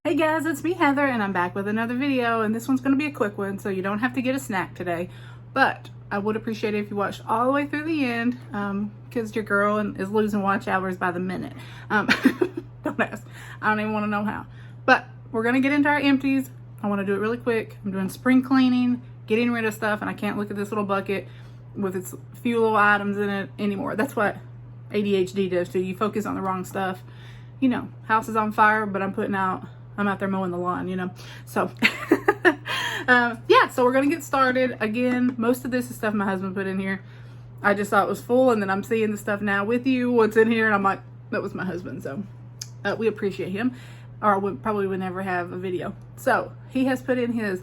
Hey guys, it's me Heather and I'm back with another video, and this one's going to be a quick one so you don't have to get a snack today, but I would appreciate it if you watched all the way through the end because your girl is losing watch hours by the minute. Don't ask. I don't even want to know how. But we're going to get into our empties. I want to do it really quick. I'm doing spring cleaning, getting rid of stuff, and I can't look at this little bucket with its few little items in it anymore. That's what ADHD does to you. You focus on the wrong stuff. You know, house is on fire, but I'm out there mowing the lawn, you know. So yeah, so we're gonna get started. Again, most of this is stuff my husband put in here. I just thought it was full, and then I'm seeing the stuff now with you, what's in here, and I'm like, that was my husband. So we appreciate him, or we probably would never have a video. So he has put in his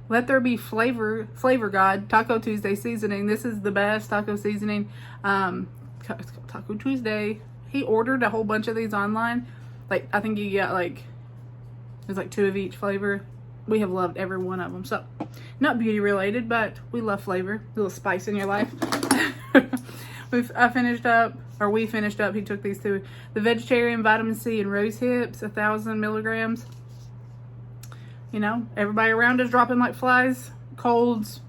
Let There Be Flavor God Taco Tuesday seasoning. This is the best taco seasoning. It's called Taco Tuesday. He ordered a whole bunch of these online. Like, I think you get like, there's like 2 of each flavor. We have loved every one of them. So, not beauty related, but we love flavor. A little spice in your life. we finished up. He took these 2. The vegetarian vitamin C and rose hips, 1,000 milligrams. You know, everybody around us dropping like flies. Colds,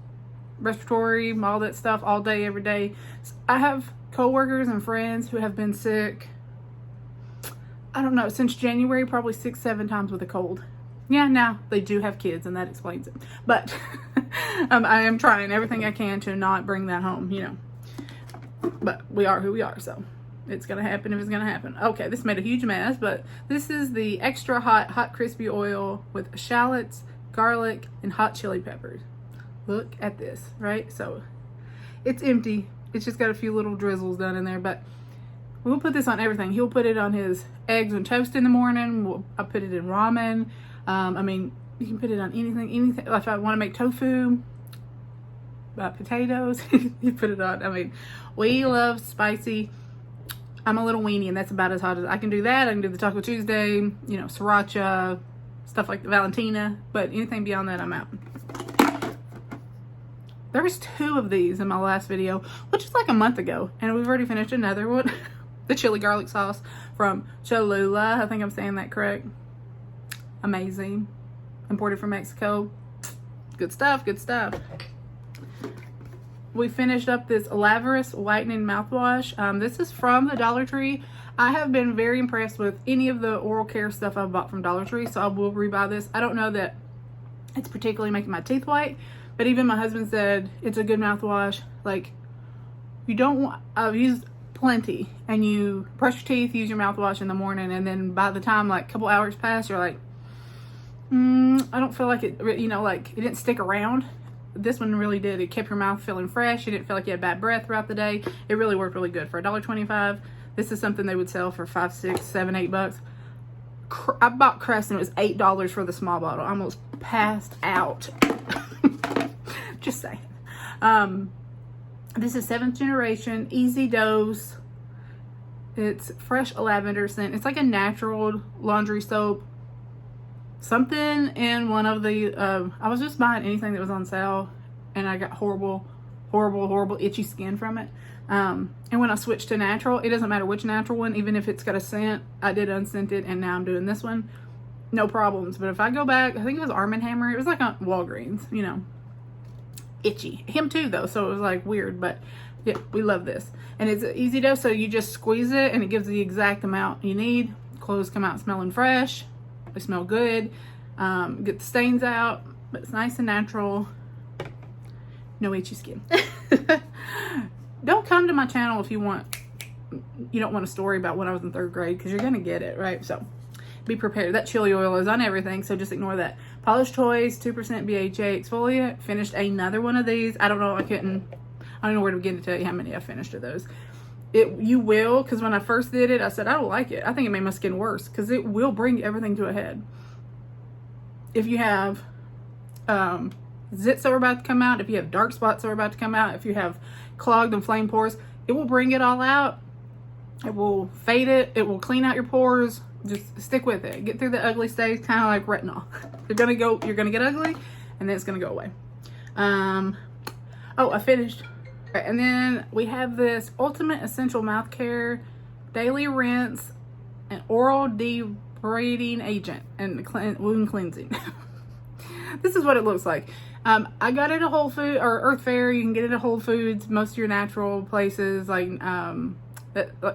respiratory, all that stuff all day, every day. So I have co-workers and friends who have been sick, I don't know, since January, probably 6-7 times with a cold. Yeah, now they do have kids and that explains it, but I am trying everything I can to not bring that home, you know, but we are who we are, so it's gonna happen if it's gonna happen. Okay, this made a huge mess, but this is the extra hot crispy oil with shallots, garlic, and hot chili peppers. Look at this, right? So it's empty. It's just got a few little drizzles done in there, but we'll put this on everything. He'll put it on his eggs and toast in the morning. I'll put it in ramen. I mean, you can put it on anything. If I want to make tofu, potatoes, you put it on. I mean, we love spicy. I'm a little weenie, and that's about as hot as I can do that. I can do the Taco Tuesday, you know, sriracha, stuff like the Valentina, but anything beyond that, I'm out. There was 2 of these in my last video, which is like a month ago, and we've already finished another one. The chili garlic sauce from Cholula. I think I'm saying that correct. Amazing. Imported from Mexico. Good stuff, good stuff. We finished up this Laverice whitening mouthwash. This is from the Dollar Tree. I have been very impressed with any of the oral care stuff I've bought from Dollar Tree, so I will rebuy this. I don't know that it's particularly making my teeth white, but even my husband said it's a good mouthwash. Like, you don't want, I've used plenty, and you brush your teeth, use your mouthwash in the morning, and then by the time like a couple hours pass, you're like, I don't feel like it, you know, like it didn't stick around. This one really did. It kept your mouth feeling fresh. You didn't feel like you had bad breath throughout the day. It really worked really good. For $1.25, this is something they would sell for $5, $6, $7, $8. I bought Crest and it was $8 for the small bottle. I almost passed out. Just saying. This is 7th generation, easy dose. It's fresh lavender scent. It's like a natural laundry soap. Something in one of the, I was just buying anything that was on sale, and I got horrible itchy skin from it. And when I switched to natural, it doesn't matter which natural one, even if it's got a scent. I did unscented, and now I'm doing this one. No problems. But if I go back, I think it was Arm & Hammer. It was like on Walgreens, you know. Itchy. Him too, though, so it was like weird, but yeah, we love this. And it's an easy dose, so you just squeeze it, and it gives the exact amount you need. Clothes come out smelling fresh. They smell good. Get the stains out, but it's nice and natural. No itchy skin. Don't come to my channel if you don't want a story about when I was in 3rd grade, because you're gonna get it, right? So be prepared. That chili oil is on everything, so just ignore that. Polish Choice 2% BHA exfoliant. Finished another one of these. I don't know. I don't know where to begin to tell you how many I finished of those. You will, because when I first did it, I said I don't like it. I think it made my skin worse, because it will bring everything to a head. If you have zits that are about to come out, if you have dark spots that are about to come out, if you have clogged and flame pores, it will bring it all out. It will fade it. It will clean out your pores. Just stick with it. Get through the ugly stage, kind of like retinol. You're gonna get ugly, and then it's gonna go away. Oh, I finished. Right, and then we have this Ultimate Essential Mouth Care Daily Rinse an oral debriding agent and wound cleansing. This is what it looks like. I got it at Whole Foods or Earth Fare. You can get it at Whole Foods. Most of your natural places like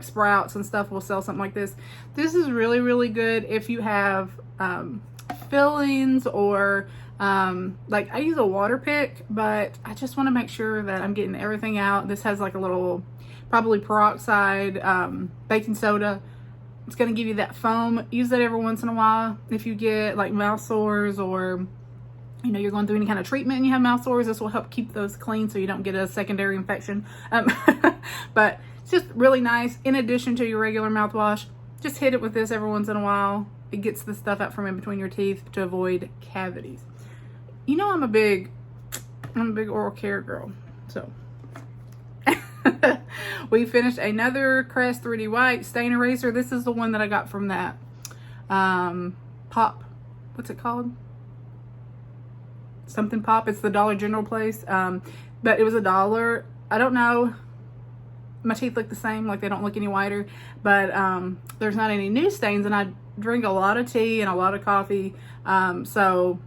Sprouts and stuff will sell something like this. This is really, really good if you have fillings or like I use a water pick, but I just want to make sure that I'm getting everything out. This has like a little probably peroxide, baking soda. It's going to give you that foam. Use that every once in a while if you get like mouth sores, or you know, you're going through any kind of treatment and you have mouth sores. This will help keep those clean so you don't get a secondary infection. But it's just really nice. In addition to your regular mouthwash, just hit it with this every once in a while. It gets the stuff out from in between your teeth to avoid cavities. You know, I'm a big oral care girl. So we finished another Crest 3D White stain eraser. This is the one that I got from that Pop. What's it called? Something Pop. It's the Dollar General place. But it was $1. I don't know. My teeth look the same, like they don't look any whiter, but there's not any new stains, and I drink a lot of tea and a lot of coffee, so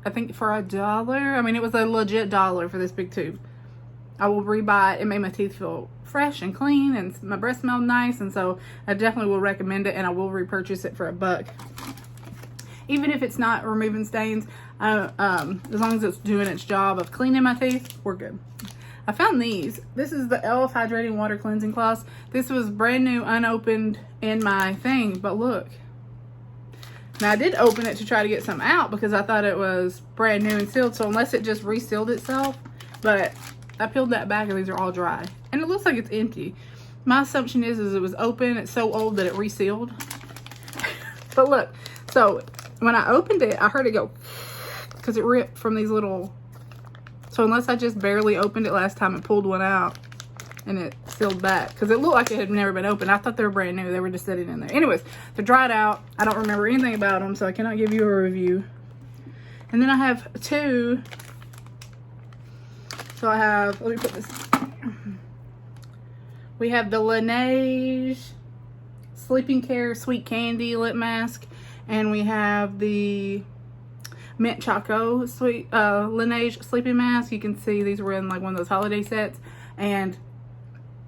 I think for $1, I mean, it was a legit $1 for this big tube. I will rebuy it. It made my teeth feel fresh and clean, and my breath smelled nice, and so I definitely will recommend it, and I will repurchase it for $1. Even if it's not removing stains, as long as it's doing its job of cleaning my teeth, we're good. I found these. This is the e.l.f. Hydrating Water Cleansing Cloths. This was brand new, unopened in my thing, but look. Now I did open it to try to get some out because I thought it was brand new and sealed, so unless it just resealed itself, but I peeled that back and these are all dry. And it looks like it's empty. My assumption is it was open, it's so old that it resealed. But look, so when I opened it, I heard it go because it ripped from these little. So unless I just barely opened it last time, it pulled one out and it sealed back because it looked like it had never been opened. I thought they were brand new. They were just sitting in there. Anyways, they're dried out. I don't remember anything about them, so I cannot give you a review. And then I have two. So I have, let me put this. We have the Laneige Sleeping Care Sweet Candy Lip Mask, and we have the Mint Choco Sweet Laneige Sleeping Mask. You can see these were in like one of those holiday sets, and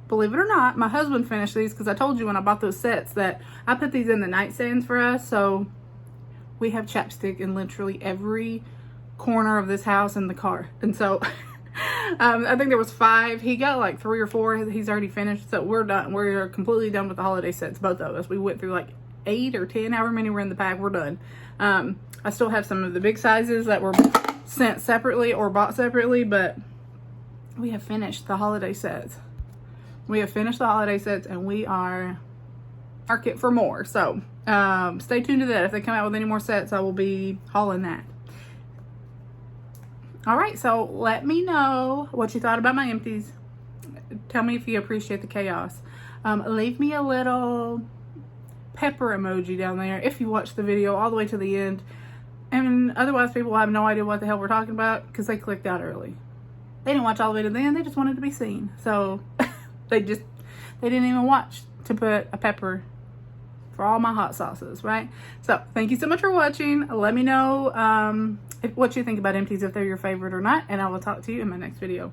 believe it or not, my husband finished these because I told you when I bought those sets that I put these in the nightstands for us, so we have chapstick in literally every corner of this house and the car. And so I think there was 5. He got like 3 or 4. He's already finished, so we're done. We're completely done with the holiday sets, both of us. We went through like 8 or 10, however many were in the pack. We're done. I still have some of the big sizes that were sent separately or bought separately, but we have finished the holiday sets. We have finished the holiday sets, and we are market for more. So stay tuned to that. If they come out with any more sets, I will be hauling that. All right, so let me know what you thought about my empties. Tell me if you appreciate the chaos. Leave me a little pepper emoji down there if you watch the video all the way to the end. And otherwise, people will have no idea what the hell we're talking about because they clicked out early. They didn't watch all the way to the end. They just wanted to be seen. So they didn't even watch to put a pepper for all my hot sauces, right? So thank you so much for watching. Let me know what you think about empties, if they're your favorite or not, and I will talk to you in my next video.